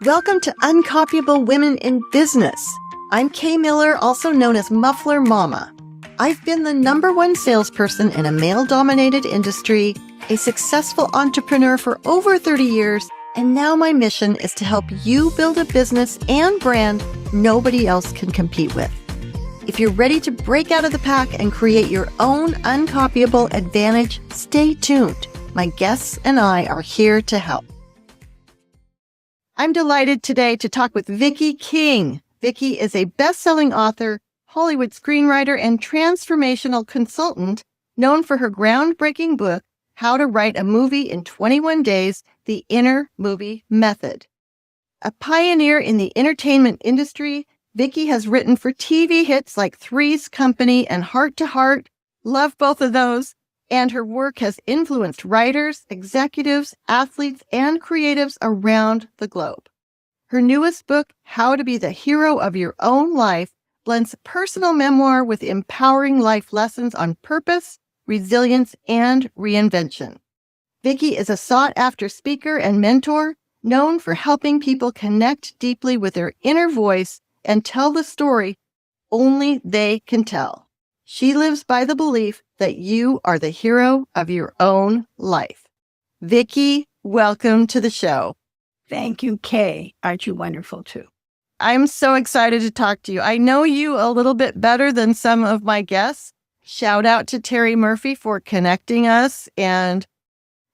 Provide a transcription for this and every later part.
Welcome to Uncopyable Women in Business. I'm Kay Miller, also known as Muffler Mama. I've been the #1 salesperson in a male-dominated industry, a successful entrepreneur for over 30 years, and now my mission is to help you build a business and brand nobody else can compete with. If you're ready to break out of the pack and create your own uncopyable advantage, stay tuned. My guests and I are here to help. I'm delighted today to talk with Viki King. Viki is a best-selling author, Hollywood screenwriter, and transformational consultant known for her groundbreaking book, How to Write a Movie in 21 Days, The Inner Movie Method. A pioneer in the entertainment industry, Viki has written for TV hits like Three's Company and Heart to Heart. Love both of those. And her work has influenced writers, executives, athletes, and creatives around the globe. Her newest book, How to Be the Hero of Your Own Life, blends personal memoir with empowering life lessons on purpose, resilience, and reinvention. Viki is a sought-after speaker and mentor, known for helping people connect deeply with their inner voice and tell the story only they can tell. She lives by the belief that you are the hero of your own life. Viki, welcome to the show. Thank you, Kay. Aren't you wonderful too? I'm so excited to talk to you. I know you a little bit better than some of my guests. Shout out to Terry Murphy for connecting us. And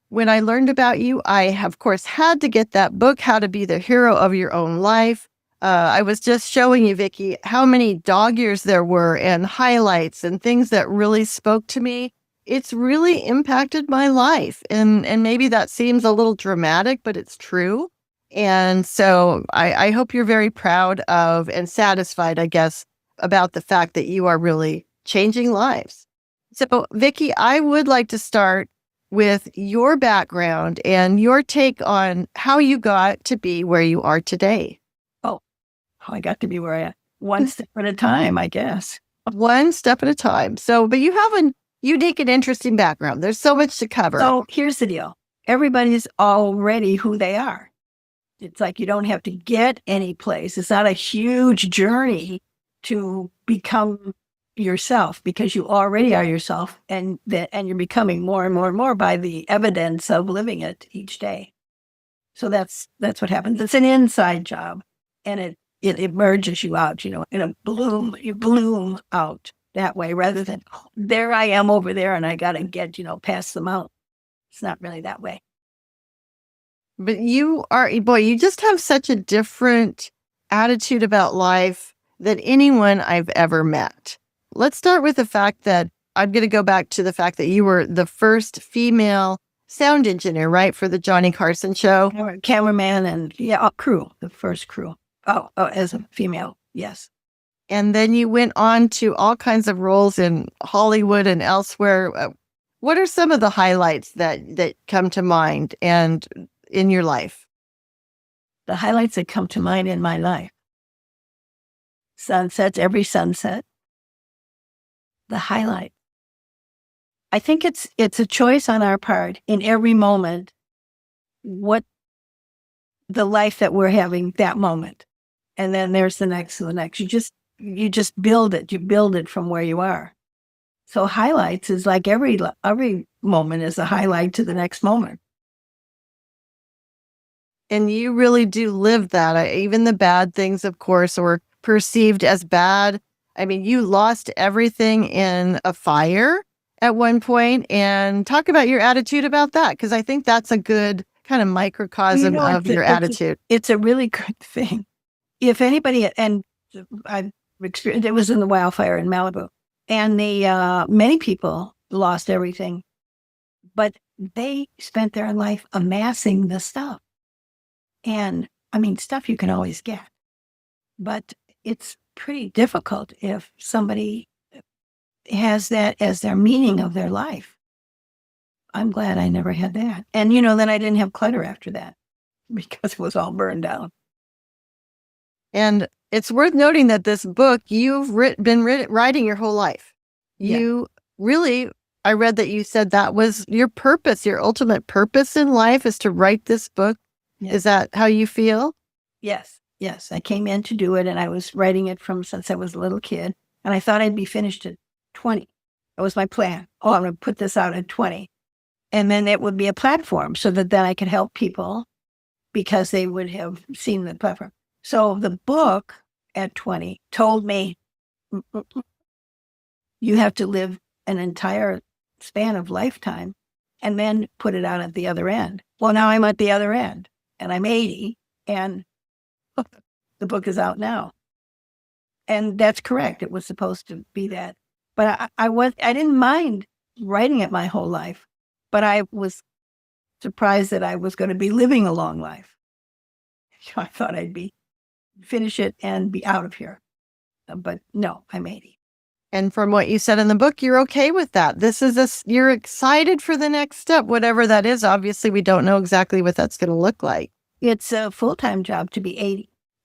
when I learned about you, I, of course, had to get that book, How to Be the Hero of Your Own Life. I was just showing you, Viki, how many dog ears there were and highlights and things that really spoke to me. It's really impacted my life. And maybe that seems a little dramatic, but it's true. And so I hope you're very proud of and satisfied, I guess, about the fact that you are really changing lives. So, Viki, I would like to start with your background and your take on how you got to be where you are today. How I got to be where I am. One step at a time, I guess. One step at a time. So, but you have a unique and interesting background. There's so much to cover. So here's the deal. Everybody's already who they are. It's like you don't have to get any place. It's not a huge journey to become yourself because you already are yourself, and you're becoming more and more and more by the evidence of living it each day. So that's what happens. It's an inside job, and it emerges you out, in a bloom. You bloom out that way rather than, there I am over there and I got to get, past them out. It's not really that way. But you just have such a different attitude about life than anyone I've ever met. Let's start with the fact that I'm going to go back to the fact that you were the first female sound engineer, right? For the Johnny Carson show. Cameraman and crew, the first crew. Oh, as a female, yes. And then you went on to all kinds of roles in Hollywood and elsewhere. What are some of the highlights that come to mind and in your life? The highlights that come to mind in my life. Sunsets, every sunset. The highlight. I think it's a choice on our part in every moment, what the life that we're having that moment. And then there's the next and the next. You just build it. You build it from where you are. So highlights is like every moment is a highlight to the next moment. And you really do live that. Even the bad things, of course, were perceived as bad. I mean, you lost everything in a fire at one point. And talk about your attitude about that, because I think that's a good kind of microcosm of your attitude. It's a really good thing. If anybody, and I've experienced, it was in the wildfire in Malibu, and many people lost everything, but they spent their life amassing the stuff. And I mean, stuff you can always get, but it's pretty difficult if somebody has that as their meaning of their life. I'm glad I never had that. And, then I didn't have clutter after that because it was all burned down. And it's worth noting that this book, you've been writing your whole life. You really, I read that you said that was your purpose, your ultimate purpose in life is to write this book. Yeah. Is that how you feel? Yes. Yes. I came in to do it, and I was writing it from since I was a little kid. And I thought I'd be finished at 20. That was my plan. Oh, I'm going to put this out at 20. And then it would be a platform so that then I could help people because they would have seen the platform. So the book at 20 told me, you have to live an entire span of lifetime and then put it out at the other end. Well, now I'm at the other end and I'm 80 and the book is out now. And that's correct. It was supposed to be that. But I didn't mind writing it my whole life, but I was surprised that I was going to be living a long life. I thought I'd finish it and be out of here. But no, I'm 80. And from what you said in the book, you're okay with that. You're excited for the next step, whatever that is. Obviously, we don't know exactly what that's going to look like. It's a full-time job to be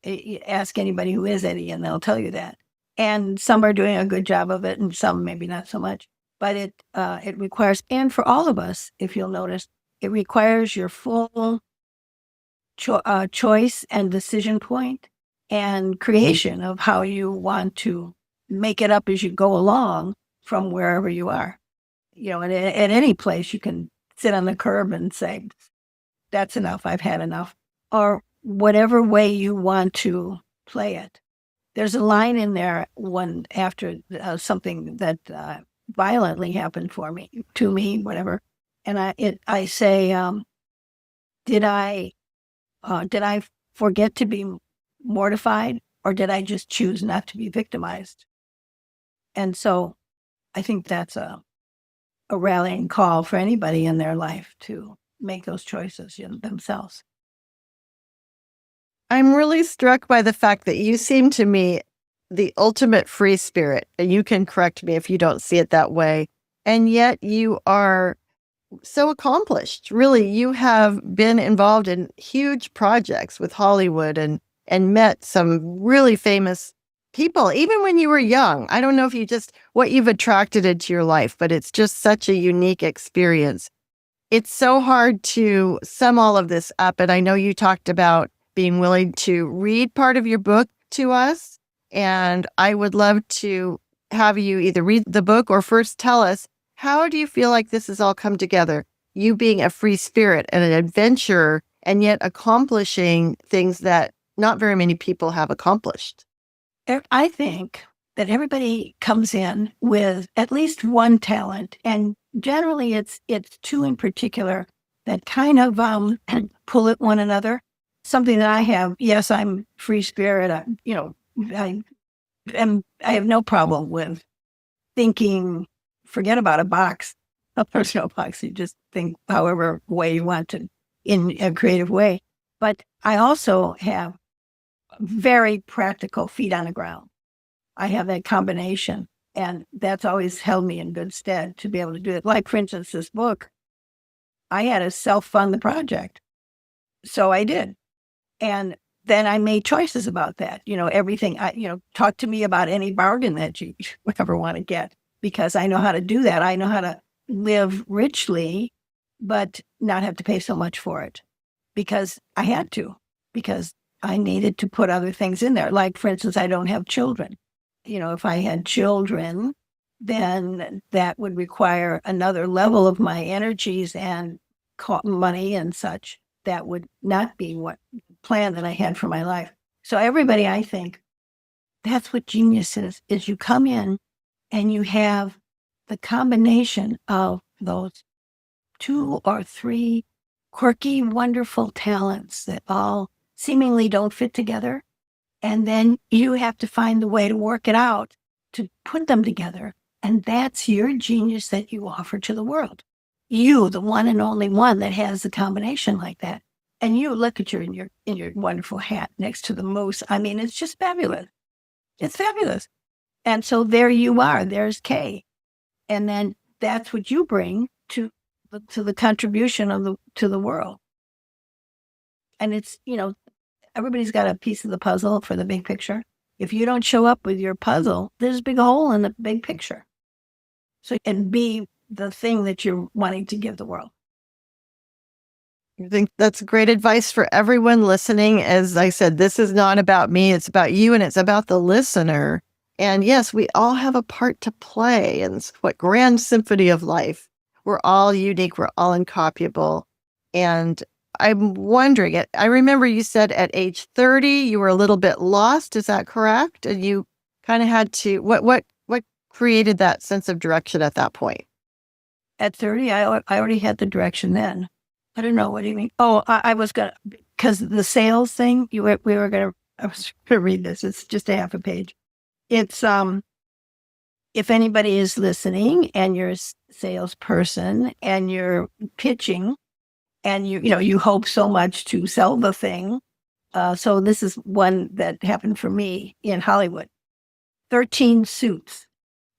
80. Ask anybody who is 80 and they'll tell you that. And some are doing a good job of it and some maybe not so much. But it requires, and for all of us, if you'll notice, it requires your full choice and decision point and creation of how you want to make it up as you go along from wherever you are. And at any place you can sit on the curb and say, that's enough, I've had enough, or whatever way you want to play it. There's a line in there after something that violently happened to me, whatever. And I say, did I forget to be mortified, or did I just choose not to be victimized? And so I think that's a rallying call for anybody in their life to make those choices themselves. I'm really struck by the fact that you seem to me the ultimate free spirit, and you can correct me if you don't see it that way. And yet you are so accomplished. Really, you have been involved in huge projects with Hollywood and met some really famous people, even when you were young. I don't know if what you've attracted into your life, but it's just such a unique experience. It's so hard to sum all of this up. And I know you talked about being willing to read part of your book to us. And I would love to have you either read the book or first tell us, how do you feel like this has all come together? You being a free spirit and an adventurer, and yet accomplishing things that not very many people have accomplished. I think that everybody comes in with at least one talent, and generally it's two in particular that kind of pull at one another. Something that I have, yes, I'm free spirit. I have no problem with thinking. Forget about a box. There's no box. You just think however way you want to in a creative way. But I also have very practical feet on the ground. I have that combination, and that's always held me in good stead to be able to do it. Like, for instance, this book, I had to self-fund the project. So I did. And then I made choices about that. Everything, talk to me about any bargain that you ever want to get, because I know how to do that. I know how to live richly, but not have to pay so much for it, because I had to, because I needed to put other things in there. Like, for instance, I don't have children. If I had children, then that would require another level of my energies and money and such. That would not be what plan that I had for my life. So everybody, I think, that's what genius is you come in and you have the combination of those 2 or 3 quirky, wonderful talents that all seemingly don't fit together. And then you have to find the way to work it out to put them together. And that's your genius that you offer to the world. You, the one and only one that has the combination like that. And you look at in your wonderful hat next to the moose. I mean, it's just fabulous. It's fabulous. And so there you are. There's Kay. And then that's what you bring to the contribution to the world. And it's, everybody's got a piece of the puzzle for the big picture. If you don't show up with your puzzle, there's a big hole in the big picture. So, and be the thing that you're wanting to give the world. I think that's great advice for everyone listening. As I said, this is not about me. It's about you and it's about the listener. And yes, we all have a part to play in what grand symphony of life. We're all unique. We're all incopyable. And I'm wondering, I remember you said at age 30, you were a little bit lost. Is that correct? And you kind of had to, what created that sense of direction at that point? At 30, I already had the direction then. I don't know. What do you mean? Oh, I was going to, because the sales thing, I was going to read this. It's just a half a page. It's, if anybody is listening and you're a salesperson and you're pitching and you hope so much to sell the thing. So this is one that happened for me in Hollywood. 13 suits.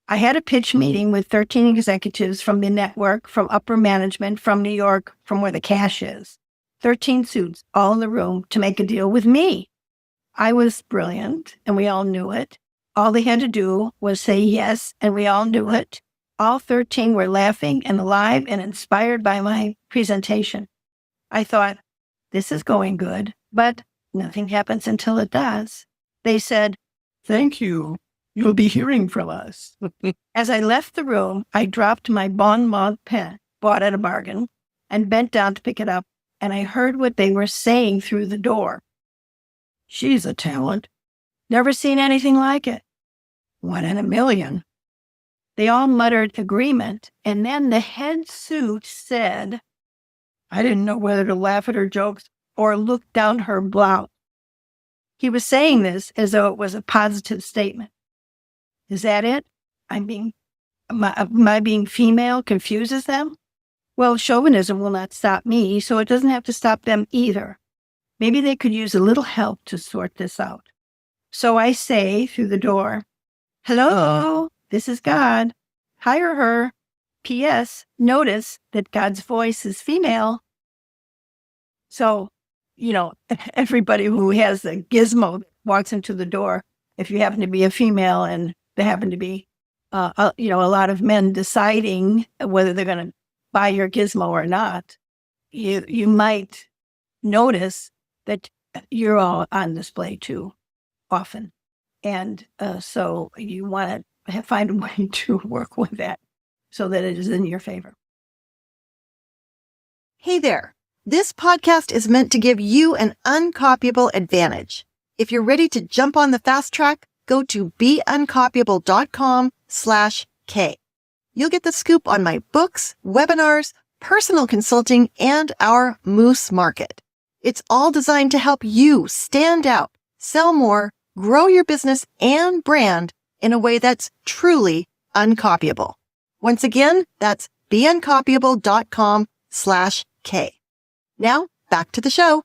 I had a pitch meeting with 13 executives from the network, from upper management, from New York, from where the cash is. 13 suits, all in the room to make a deal with me. I was brilliant, and we all knew it. All they had to do was say yes, and we all knew it. All 13 were laughing and alive and inspired by my presentation. I thought, this is going good, but nothing happens until it does. They said, thank you. You'll be hearing from us. As I left the room, I dropped my Bon Mot pen, bought at a bargain, and bent down to pick it up, and I heard what they were saying through the door. She's a talent. Never seen anything like it. 1 in a million. They all muttered agreement, and then the head suit said, I didn't know whether to laugh at her jokes or look down her blouse. He was saying this as though it was a positive statement. Is that it? My being female confuses them? Well, chauvinism will not stop me, so it doesn't have to stop them either. Maybe they could use a little help to sort this out. So I say through the door, hello, this is God. Hire her. P.S. Notice that God's voice is female. So, everybody who has a gizmo walks into the door, if you happen to be a female and there happen to be, a lot of men deciding whether they're going to buy your gizmo or not, you might notice that you're all on display too often. And so you want to find a way to work with that so that it is in your favor. Hey there. This podcast is meant to give you an uncopyable advantage. If you're ready to jump on the fast track, go to beuncopyable.com/K. You'll get the scoop on my books, webinars, personal consulting, and our Moose Market. It's all designed to help you stand out, sell more, grow your business and brand in a way that's truly uncopyable. Once again, that's beuncopyable.com/K. Now, back to the show.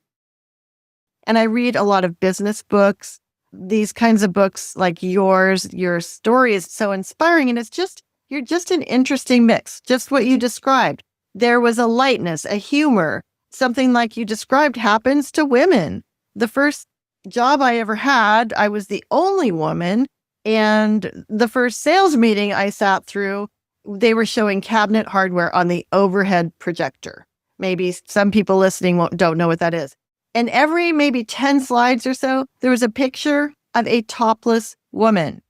And I read a lot of business books, these kinds of books like yours. Your story is so inspiring, and you're just an interesting mix, just what you described. There was a lightness, a humor, something like you described happens to women. The first job I ever had, I was the only woman, and the first sales meeting I sat through, they were showing cabinet hardware on the overhead projector. Maybe some people listening don't know what that is. And every maybe 10 slides or so, there was a picture of a topless woman.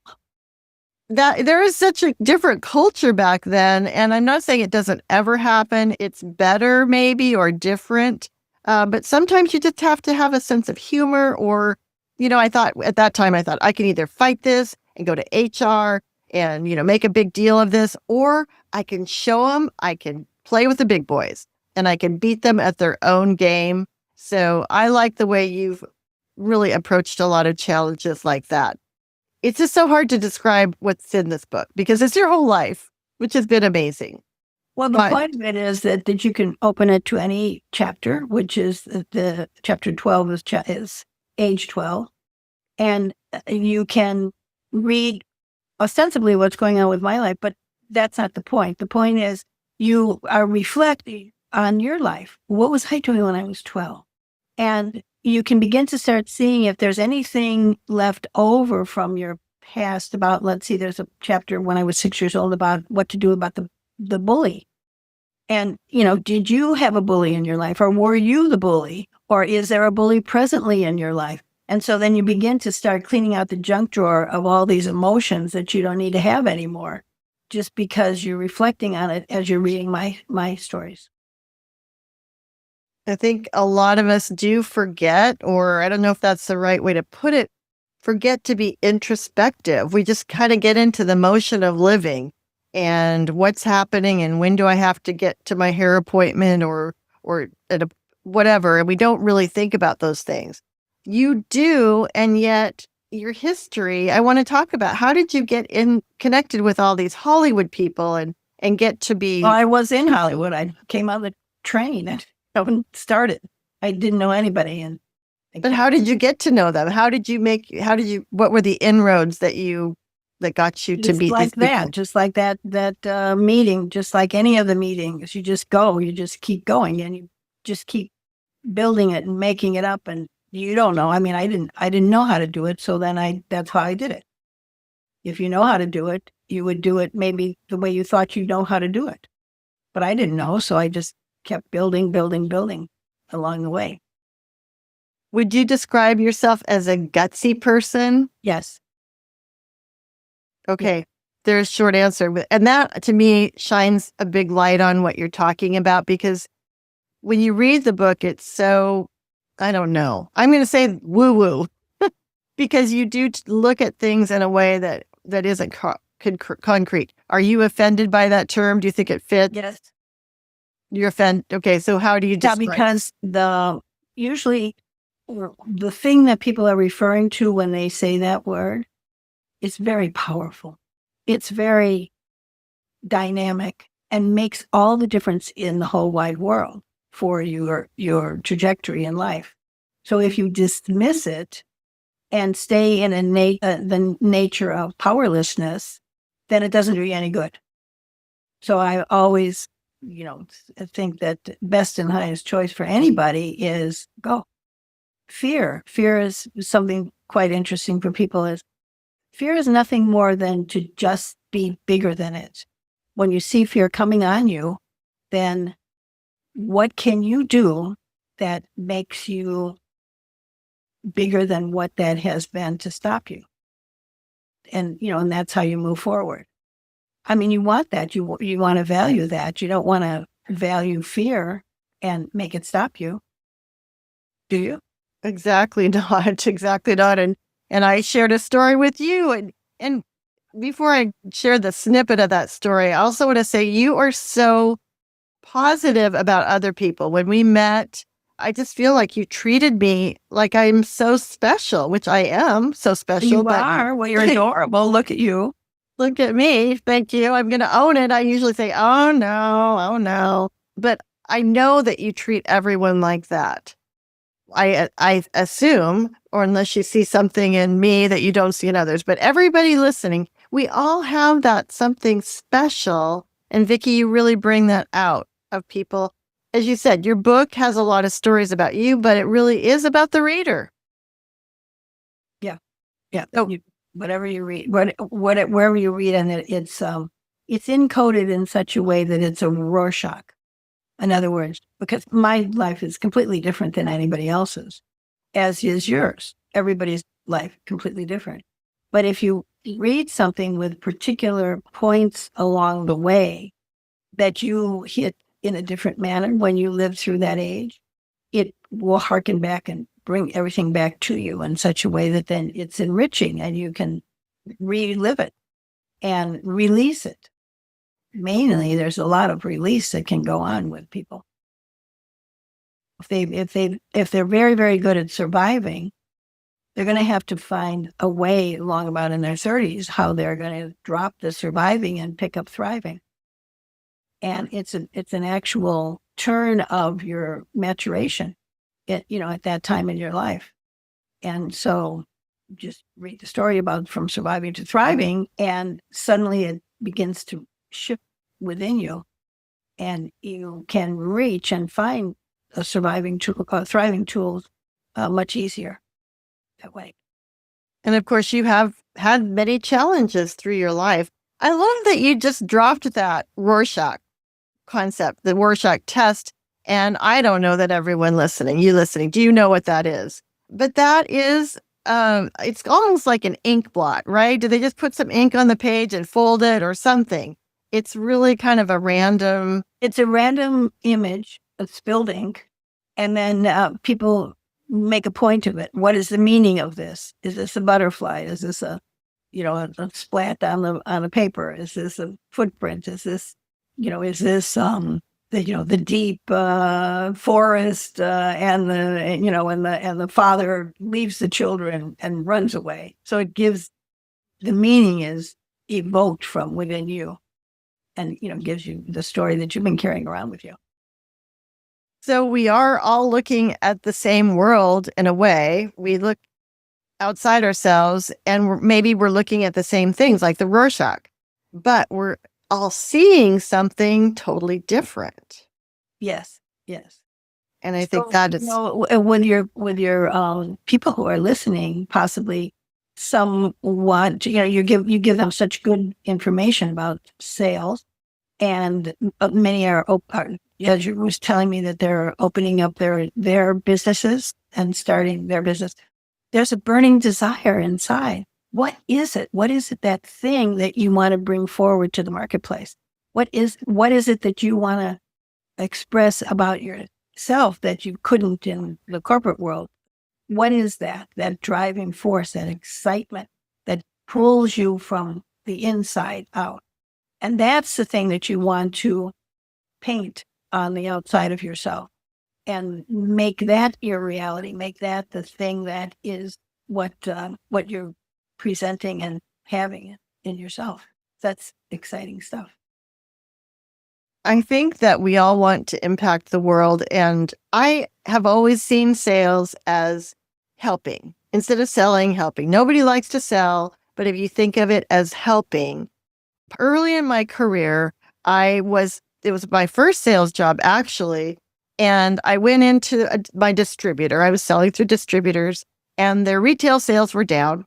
That there is such a different culture back then. And I'm not saying it doesn't ever happen. It's better maybe or different. But sometimes you just have to have a sense of humor or, I thought at that time, I can either fight this and go to HR and, make a big deal of this, or I can show them, I can play with the big boys and I can beat them at their own game. So I like the way you've really approached a lot of challenges like that. It's just so hard to describe what's in this book because it's your whole life, which has been amazing. Well, the point of it is that you can open it to any chapter, which is the chapter 12 is age 12. And you can read ostensibly what's going on with my life, but that's not the point. The point is you are reflecting on your life. What was I doing when I was 12? And you can begin to start seeing if there's anything left over from your past about, let's see, there's a chapter when I was 6 years old about what to do about the bully. And, did you have a bully in your life, or were you the bully, or is there a bully presently in your life? And so then you begin to start cleaning out the junk drawer of all these emotions that you don't need to have anymore, just because you're reflecting on it as you're reading my stories. I think a lot of us do forget, or I don't know if that's the right way to put it, forget to be introspective. We just kind of get into the motion of living and what's happening and when do I have to get to my hair appointment or at a whatever. And we don't really think about those things. You do, and yet your history, I want to talk about how did you get in connected with all these Hollywood people and get to be. Well, I was in Hollywood. I came out of the train and started. I didn't know anybody. But how did you get to know them? What were the inroads that got you to meet like these that, people? just like that meeting, just like any of the meetings. You just go, you just keep going, and you just keep building it and making it up. And you don't know. I mean, I didn't know how to do it. So then that's how I did it. If you know how to do it, you would do it maybe the way you thought you know how to do it. But I didn't know. So I just kept building along the way. Would you describe yourself as a gutsy person? Yes. Okay. There's a short answer. And that to me shines a big light on what you're talking about, because when you read the book, it's so, I don't know, I'm going to say woo woo, because you do look at things in a way that isn't concrete. Are you offended by that term? Do you think it fits? Yes. You're offended. Okay. So how do you describe? Because usually the thing that people are referring to when they say that word is very powerful. It's very dynamic and makes all the difference in the whole wide world for your trajectory in life. So if you dismiss it and stay in the nature of powerlessness, then it doesn't do you any good. So I always, think that best and highest choice for anybody is go. Fear is something quite interesting for people. Fear is nothing more than to just be bigger than it. When you see fear coming on you, then what can you do that makes you bigger than what that has been to stop you? And, and that's how you move forward. I mean, you want that. You want to value that. You don't want to value fear and make it stop you. Do you? Exactly not. Exactly not. And I shared a story with you. And before I share the snippet of that story, I also want to say you are so positive about other people. When we met, I just feel like you treated me like I'm so special, which I am so special. You are. Well, you're adorable. Look at you. Look at me. Thank you. I'm going to own it. I usually say, oh no. But I know that you treat everyone like that. I assume, or unless you see something in me that you don't see in others, but everybody listening, we all have that something special. And Viki, you really bring that out of people. As you said, your book has a lot of stories about you, but it really is about the reader. Yeah. Yeah. Oh. Whatever you read, wherever you read, and it's encoded in such a way that it's a Rorschach. In other words, because my life is completely different than anybody else's, as is yours. Everybody's life completely different. But if you read something with particular points along the way that you hit in a different manner when you lived through that age, it will harken back and bring everything back to you in such a way that then it's enriching and you can relive it and release it. Mainly, there's a lot of release that can go on with people. If they're very, very good at surviving, they're going to have to find a way along about in their 30s how they're going to drop the surviving and pick up thriving. And it's an actual turn of your maturation, at that time in your life. And so just read the story about from surviving to thriving, and suddenly it begins to shift within you, and you can reach and find a thriving tools much easier that way. And of course, you have had many challenges through your life. I love that you just dropped that Rorschach. concept, the Rorschach test. And I don't know that everyone listening, do you know what that is? But that is, it's almost like an ink blot, right? Do they just put some ink on the page and fold it or something? It's really kind of a random. It's a random image of spilled ink. And then people make a point of it. What is the meaning of this? Is this a butterfly? Is this a splat on the paper? Is this a footprint? Is this, the deep forest and the father leaves the children and runs away. So it gives, the meaning is evoked from within you, and gives you the story that you've been carrying around with you. So we are all looking at the same world in a way. We look outside ourselves and maybe we're looking at the same things like the Rorschach, but we're all seeing something totally different. Yes. And I think that is, with your people who are listening, possibly some want, you give them such good information about sales, and many are, as you was telling me, that they're opening up their businesses and starting their business. There's a burning desire inside. What is it? What is it, that thing that you want to bring forward to the marketplace? What is it that you want to express about yourself that you couldn't in the corporate world? What is that driving force, that excitement that pulls you from the inside out? And that's the thing that you want to paint on the outside of yourself and make that your reality, make that the thing that is what you're presenting and having in yourself. That's exciting stuff. I think that we all want to impact the world. And I have always seen sales as helping instead of selling, helping. Nobody likes to sell, but if you think of it as helping, early in my career, it was my first sales job actually. And I went into my distributor. I was selling through distributors and their retail sales were down.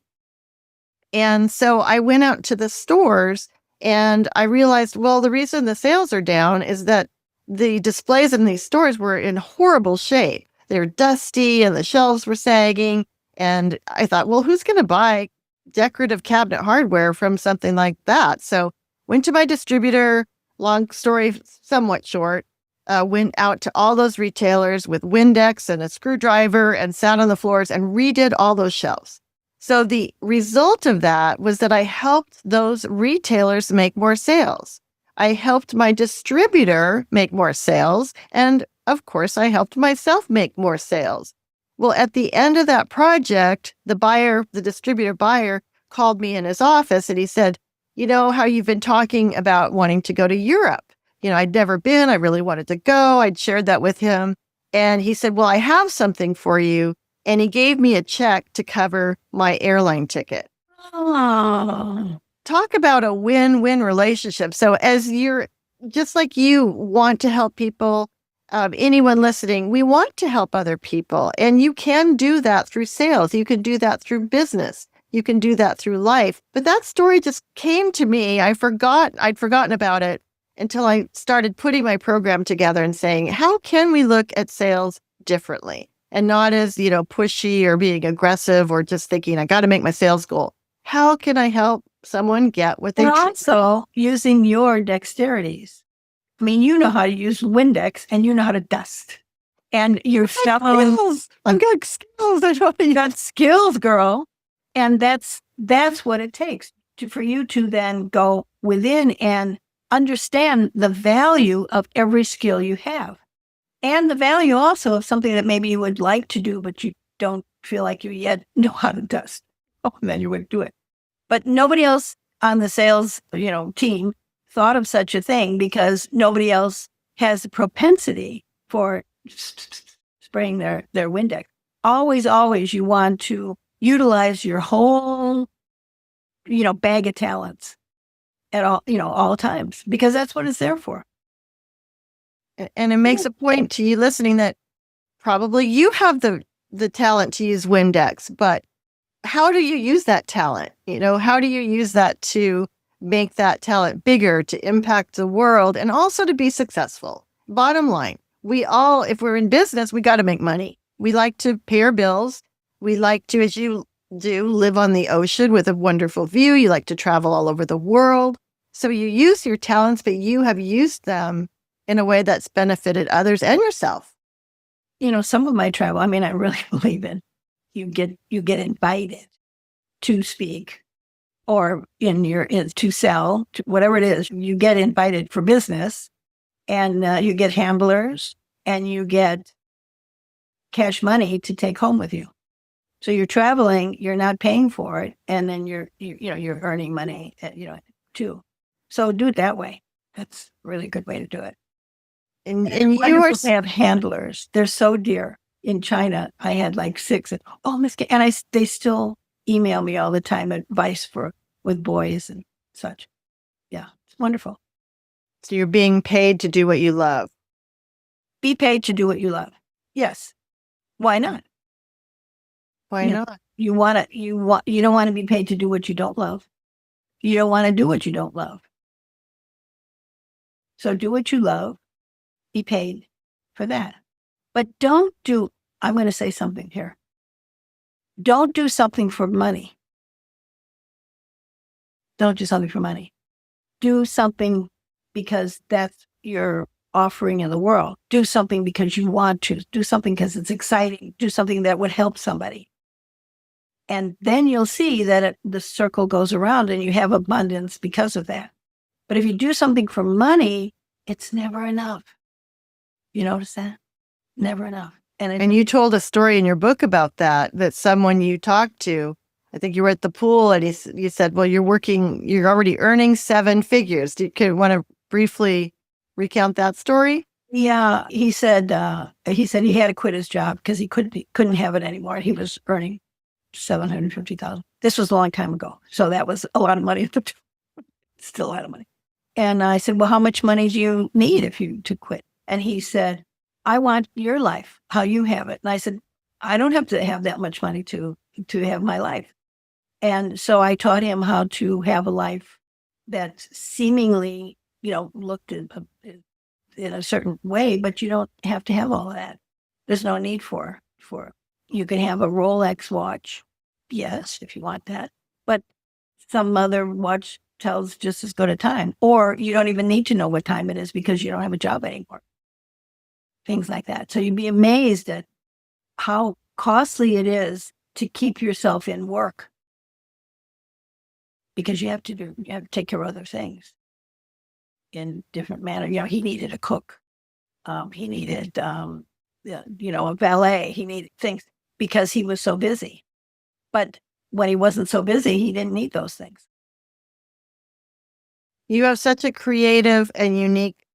And so I went out to the stores and I realized, well, the reason the sales are down is that the displays in these stores were in horrible shape. They were dusty and the shelves were sagging. And I thought, well, who's going to buy decorative cabinet hardware from something like that? So went to my distributor, long story somewhat short, went out to all those retailers with Windex and a screwdriver and sat on the floors and redid all those shelves. So the result of that was that I helped those retailers make more sales. I helped my distributor make more sales. And of course, I helped myself make more sales. Well, at the end of that project, the distributor buyer called me in his office and he said, you know how you've been talking about wanting to go to Europe? I'd never been. I really wanted to go. I'd shared that with him. And he said, well, I have something for you. And he gave me a check to cover my airline ticket. Oh. Talk about a win-win relationship. So as you're, just like you want to help people, anyone listening, we want to help other people. And you can do that through sales. You can do that through business. You can do that through life. But that story just came to me. I'd forgotten about it until I started putting my program together and saying, how can we look at sales differently? And not as, pushy or being aggressive or just thinking, I got to make my sales goal. How can I help someone get what they And also using your dexterities. I mean, you know how to use Windex and you know how to dust. And your skills. I've got skills. You got skills, girl. And that's what it takes for you to then go within and understand the value of every skill you have. And the value also of something that maybe you would like to do, but you don't feel like you yet know how to dust. Oh, and then you would do it. But nobody else on the sales, team thought of such a thing because nobody else has the propensity for spraying their Windex. Always you want to utilize your whole, bag of talents at all times, because that's what it's there for. And it makes a point to you listening that probably you have the talent to use Windex, but how do you use that talent? How do you use that to make that talent bigger, to impact the world, and also to be successful. Bottom line, we all, if we're in business, we got to make money. We like to pay our bills. We like to, as you do, live on the ocean with a wonderful view. You like to travel all over the world. So you use your talents, but you have used them in a way that's benefited others and yourself. Some of my travel, I really believe in you get invited to speak or to sell, whatever it is. You get invited for business, and you get handlers, and you get cash money to take home with you. So you're traveling, you're not paying for it, and then you're earning money, too. So do it that way. That's a really good way to do it. And you have handlers. They're so dear. In China, I had like 6. Miss K, and they still email me all the time advice with boys and such. Yeah, it's wonderful. So you're being paid to do what you love. Be paid to do what you love. Yes. Why not? Why not? You don't want to be paid to do what you don't love. You don't want to do what you don't love. So do what you love. Be paid for that. But I'm going to say something here. Don't do something for money. Don't do something for money. Do something because that's your offering in the world. Do something because you want to. Do something because it's exciting. Do something that would help somebody. And then you'll see that the circle goes around and you have abundance because of that. But if you do something for money, it's never enough. You notice that? Never enough. And you told a story in your book about that someone you talked to, I think you were at the pool, and you said, well, you're already earning 7 figures. Do you want to briefly recount that story? Yeah. He said he had to quit his job because he couldn't have it anymore. He was earning $750,000. This was a long time ago. So that was a lot of money at the time. Still a lot of money. And I said, well, how much money do you need to quit? And he said, I want your life, how you have it. And I said, I don't have to have that much money to have my life. And so I taught him how to have a life that seemingly, looked in a certain way, but you don't have to have all of that. There's no need for you can have a Rolex watch. Yes, if you want that. But some other watch tells just as good a time. Or you don't even need to know what time it is because you don't have a job anymore. Things like that. So you'd be amazed at how costly it is to keep yourself in work because you have to take care of other things in different manner. He needed a cook. He needed, a valet. He needed things because he was so busy. But when he wasn't so busy, he didn't need those things. You have such a creative and unique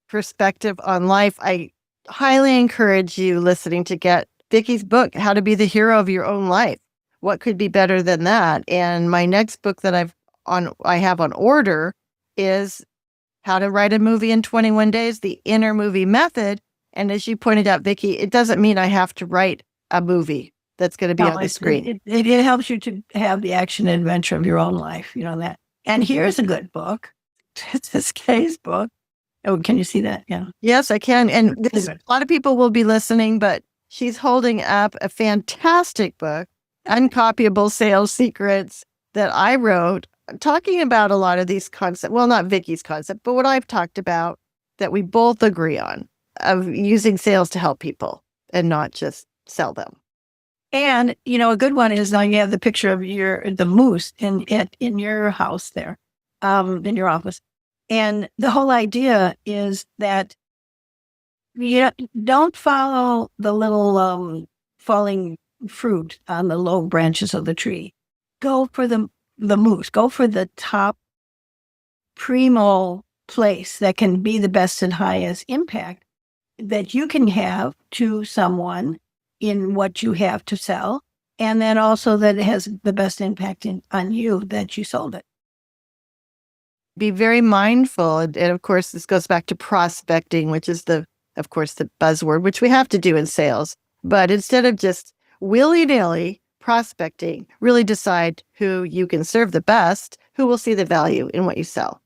perspective on life. I highly encourage you listening to get Viki's book, How to Be the Hero of Your Own Life. What could be better than that? And my next book that I have on order is How to Write a Movie in 21 Days, the Inner Movie Method. And as you pointed out, Viki, it doesn't mean I have to write a movie that's going to be on the screen. It helps you to have the action and adventure of your own life, that. And here's a good book. It's this Kay's book. Oh, can you see that? Yeah. Yes, I can. And a lot of people will be listening, but she's holding up a fantastic book, Uncopyable Sales Secrets, that I wrote, talking about a lot of these concepts. Well, not Viki's concept, but what I've talked about that we both agree on, of using sales to help people and not just sell them. And, a good one is now you have the picture of the moose in your house there, in your office. And the whole idea is that you don't follow the little falling fruit on the low branches of the tree. Go for the moose. Go for the top primo place that can be the best and highest impact that you can have to someone in what you have to sell. And then also that it has the best impact on you that you sold it. Be very mindful. And of course, this goes back to prospecting, which is the buzzword, which we have to do in sales. But instead of just willy-nilly prospecting, really decide who you can serve the best, who will see the value in what you sell.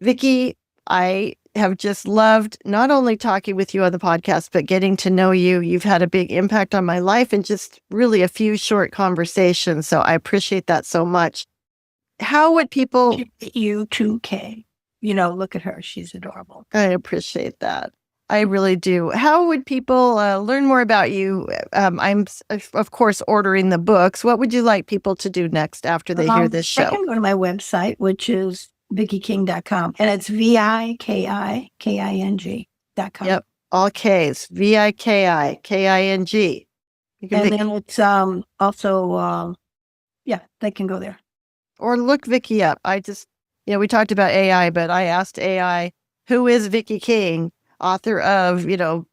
Viki, I have just loved not only talking with you on the podcast, but getting to know you. You've had a big impact on my life in just really a few short conversations. So I appreciate that so much. How would people... You too, Kay. Look at her. She's adorable. I appreciate that. I really do. How would people learn more about you? I'm, of course, ordering the books. What would you like people to do next after they hear this show? They can go to my website, which is VikiKing.com. And it's VikiKing.com. Yep. All Ks. VikiKing. And then it's also, they can go there. Or look Viki up. We talked about AI, but I asked AI, who is Viki King, author of, the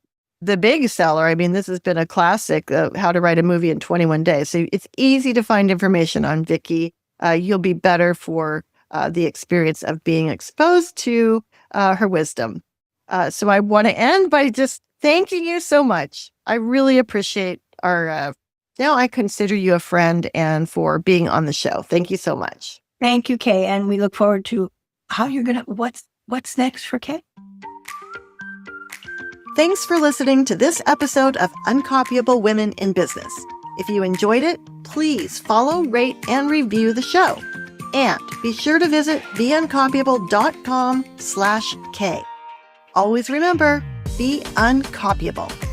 big seller. I mean, this has been a classic, How to Write a Movie in 21 Days. So it's easy to find information on Viki. You'll be better for the experience of being exposed to her wisdom. So I want to end by just thanking you so much. I really appreciate now I consider you a friend and for being on the show. Thank you so much. Thank you, Kay. And we look forward to what's next for Kay. Thanks for listening to this episode of Uncopyable Women in Business. If you enjoyed it, please follow, rate, and review the show. And be sure to visit beuncopyable.com/K. Always remember, be uncopyable.